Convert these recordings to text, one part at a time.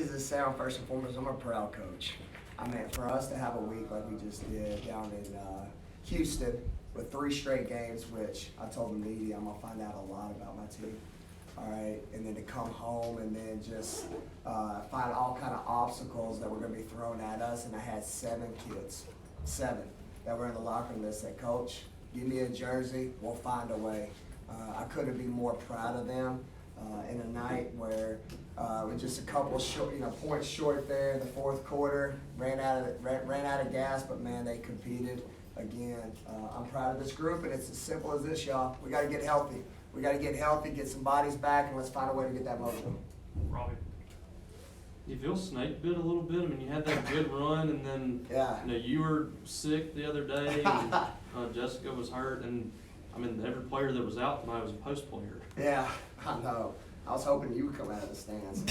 does this sound? First and foremost, I'm a proud coach. I mean, for us to have a week like we just did down in Houston with 3 straight games, which I told the media I'm going to find out a lot about my team. All right, and then to come home and then just find all kind of obstacles that were going to be thrown at us. And I had 7 kids, 7, that were in the locker room that said, "Coach, give me a jersey, we'll find a way." I couldn't be more proud of them in a night where with just a couple short, points short there in the fourth quarter, ran out of gas, but man, they competed again. I'm proud of this group, and it's as simple as this, y'all. We got to get healthy. We got to get healthy, get some bodies back, and let's find a way to get that momentum. Robbie. You feel snake bit a little bit? I mean, you had that good run, and then you were sick the other day, and Jessica was hurt, and I mean, every player that was out tonight was a post player. Yeah, I know. I was hoping you would come out of the stands.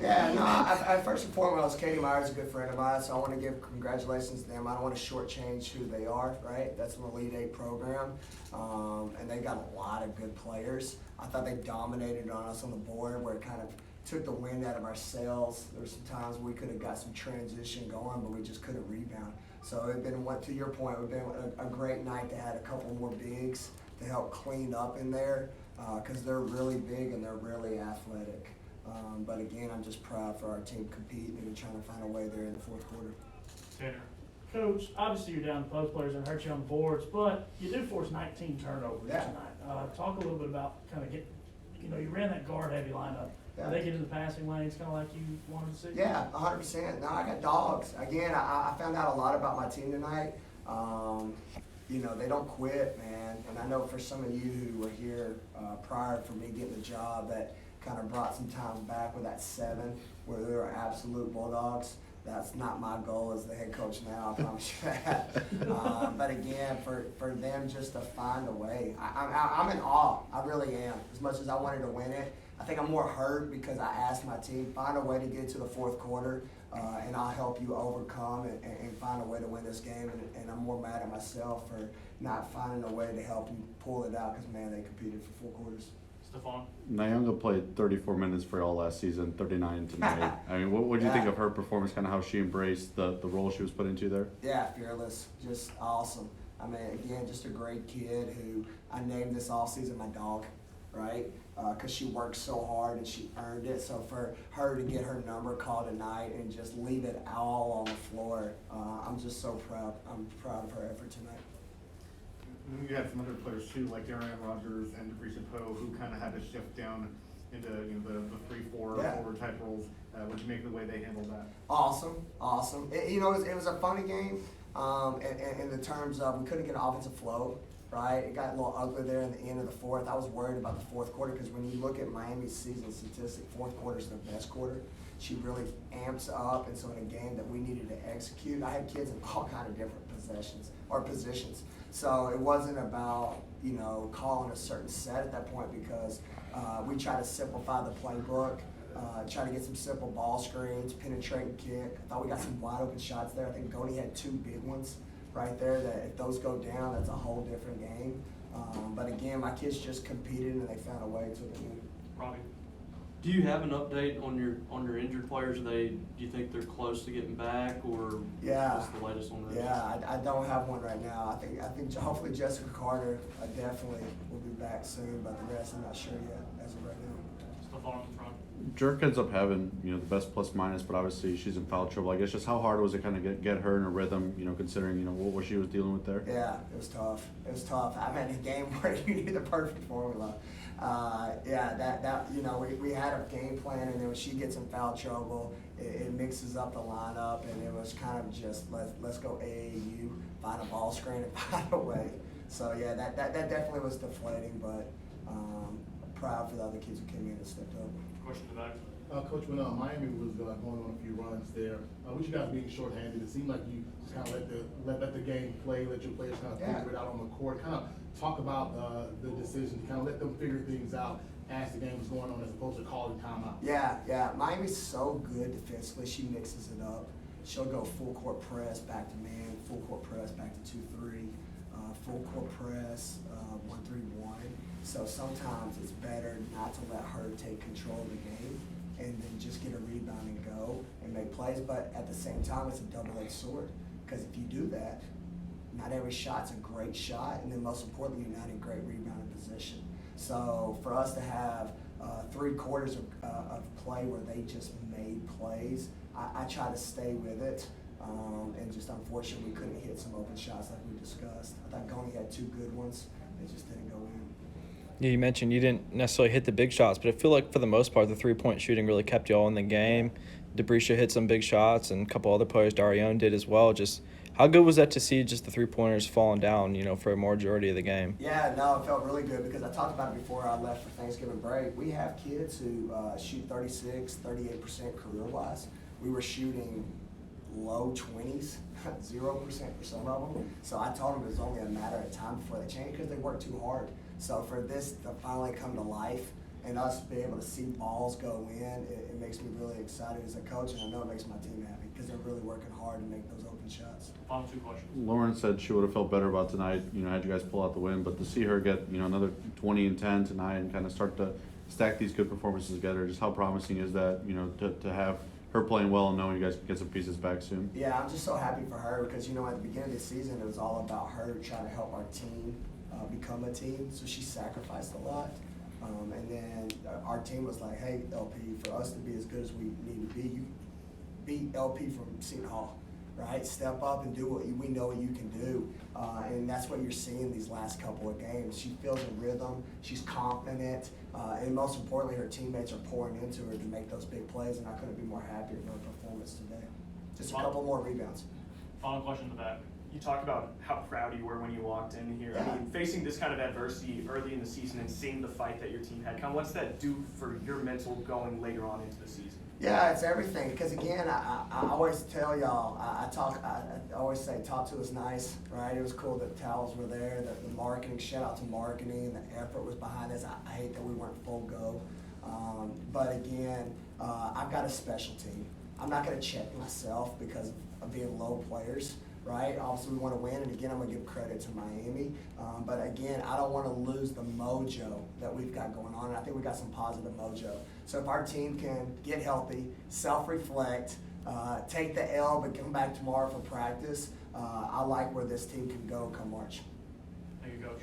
Yeah, no, I first and foremost, Katie Myers is a good friend of mine, so I want to give congratulations to them. I don't want to shortchange who they are, right? That's an Elite 8 program, and they got a lot of good players. I thought they dominated on us on the board where it kind of took the wind out of our sails. There were some times we could have got some transition going, but we just couldn't rebound. So it's been, to your point, it's been a great night to add a couple more bigs to help clean up in there because they're really big and they're really athletic. But again, I'm just proud for our team competing and trying to find a way there in the fourth quarter. Tanner. Coach, obviously you're down to post players and hurt you on the boards, but you did force 19 turnovers tonight. Talk a little bit about kind of you ran that guard heavy lineup. Did they get in the passing lanes kind of like you wanted to see? Yeah, 100%. No, I got dogs. Again, I found out a lot about my team tonight. They don't quit, man. And I know for some of you who were here prior for me getting the job that kind of brought some time back with that 7 where they were absolute Bulldogs. That's not my goal as the head coach now, I promise you that. But again, for them just to find a way, I'm in awe. I really am. As much as I wanted to win it, I think I'm more hurt because I asked my team, find a way to get to the fourth quarter, and I'll help you overcome and find a way to win this game. And I'm more mad at myself for not finding a way to help you pull it out because, man, they competed for 4 quarters. Stephon. Nyanga played 34 minutes for y'all last season, 39 tonight. I mean, what do you think of her performance, kind of how she embraced the role she was put into there? Yeah, fearless, just awesome. I mean, again, just a great kid who I named this offseason my dog, right? Because she worked so hard and she earned it. So for her to get her number called tonight and just leave it all on the floor, I'm just so proud. I'm proud of her effort tonight. You had some other players too, like Darian Rogers and DeBrisha Poe, who kind of had to shift down into the 3-4 forward type roles. What did you make of the way they handled that? Awesome. It was a funny game in the terms of we couldn't get an offensive flow. Right, it got a little ugly there in the end of the fourth. I was worried about the fourth quarter because when you look at Miami's season statistic, fourth quarter is their best quarter. She really amps up, and so in a game that we needed to execute, I had kids in all kind of different positions. So it wasn't about calling a certain set at that point because we tried to simplify the playbook, try to get some simple ball screens, penetrate and kick. I thought we got some wide open shots there. I think Goni had 2 big ones right there that if those go down, that's a whole different game. But again, my kids just competed and they found a way to win. Robbie. Do you have an update on your injured players? Do you think they're close to getting back, or what's the latest on that? Yeah, I don't have one right now. I think hopefully Jessica Carter definitely will be back soon, but the rest I'm not sure yet as of right now. Stephon in front. Jerk ends up having the best plus minus, but obviously she's in foul trouble. I guess just how hard was it kind of get her in a rhythm, considering what she was dealing with there? Yeah, it was tough. I mean, a game where you need the perfect formula. We had a game plan, and then when she gets in foul trouble, it mixes up the lineup, and it was kind of just let's go AAU, find a ball screen and find a way. So yeah, that definitely was deflating, but proud for the other kids who came in and stepped up. Question to the back. Coach, when Miami was going on a few runs there, with you guys being shorthanded, it seemed like you just kind of let the game play, let your players kind of figure it out on the court. Kind of talk about the decision, kind of let them figure things out as the game was going on, as opposed to calling timeouts. Yeah. Miami's so good defensively. She mixes it up. She'll go full court press back to man, full court press back to 2-3, full court press 1-3-1. So sometimes it's better not to let her take control of the game and get a rebound and go and make plays, but at the same time, it's a double-edged sword. Because if you do that, not every shot's a great shot, and then most importantly, you're not in great rebounding position. So for us to have 3 quarters of play where they just made plays, I try to stay with it, and just unfortunately we couldn't hit some open shots like we discussed. I thought Goni had 2 good ones, they just didn't go in. Yeah, you mentioned you didn't necessarily hit the big shots, but I feel like for the most part the 3-point shooting really kept you all in the game. DeBrisha hit some big shots, and a couple other players, Darion, did as well. Just how good was that to see just the 3-pointers falling down, for a majority of the game? Yeah, no, it felt really good because I talked about it before I left for Thanksgiving break. We have kids who shoot 36, 38% career-wise. We were shooting low 20s, 0% for some of them. So I told them it was only a matter of time before they changed because they worked too hard. So for this to finally come to life and us be able to see balls go in, it makes me really excited as a coach, and I know it makes my team happy because they're really working hard to make those open shots. Final 2 questions. Lauren said she would have felt better about tonight, had you guys pull out the win, but to see her get, another 20 and 10 tonight and kind of start to stack these good performances together, just how promising is that, to have her playing well and knowing you guys can get some pieces back soon? Yeah, I'm just so happy for her because, at the beginning of the season, it was all about her trying to help our team become a team, so she sacrificed a lot. And then our team was like, hey, LP, for us to be as good as we need to be, you beat LP from Seton Hall, right? Step up and do what we know you can do. And that's what you're seeing these last couple of games. She feels a rhythm, she's confident, and most importantly, her teammates are pouring into her to make those big plays, and I couldn't be more happy with her performance today. Just a couple more rebounds. Final question in the back. You talked about how proud you were when you walked in here. Yeah. I mean, facing this kind of adversity early in the season and seeing the fight that your team had, what's that do for your mental going later on into the season? Yeah, it's everything. Because again, I always tell y'all, I always say, talk to us nice, right? It was cool that towels were there, the marketing, shout out to marketing, the effort was behind us. I hate that we weren't full go. But again, I've got a special team. I'm not going to check myself because of being low players. Right? Obviously, we want to win, and again, I'm going to give credit to Miami. But again, I don't want to lose the mojo that we've got going on, and I think we got some positive mojo. So if our team can get healthy, self-reflect, take the L, but come back tomorrow for practice, I like where this team can go come March. Thank you, Coach.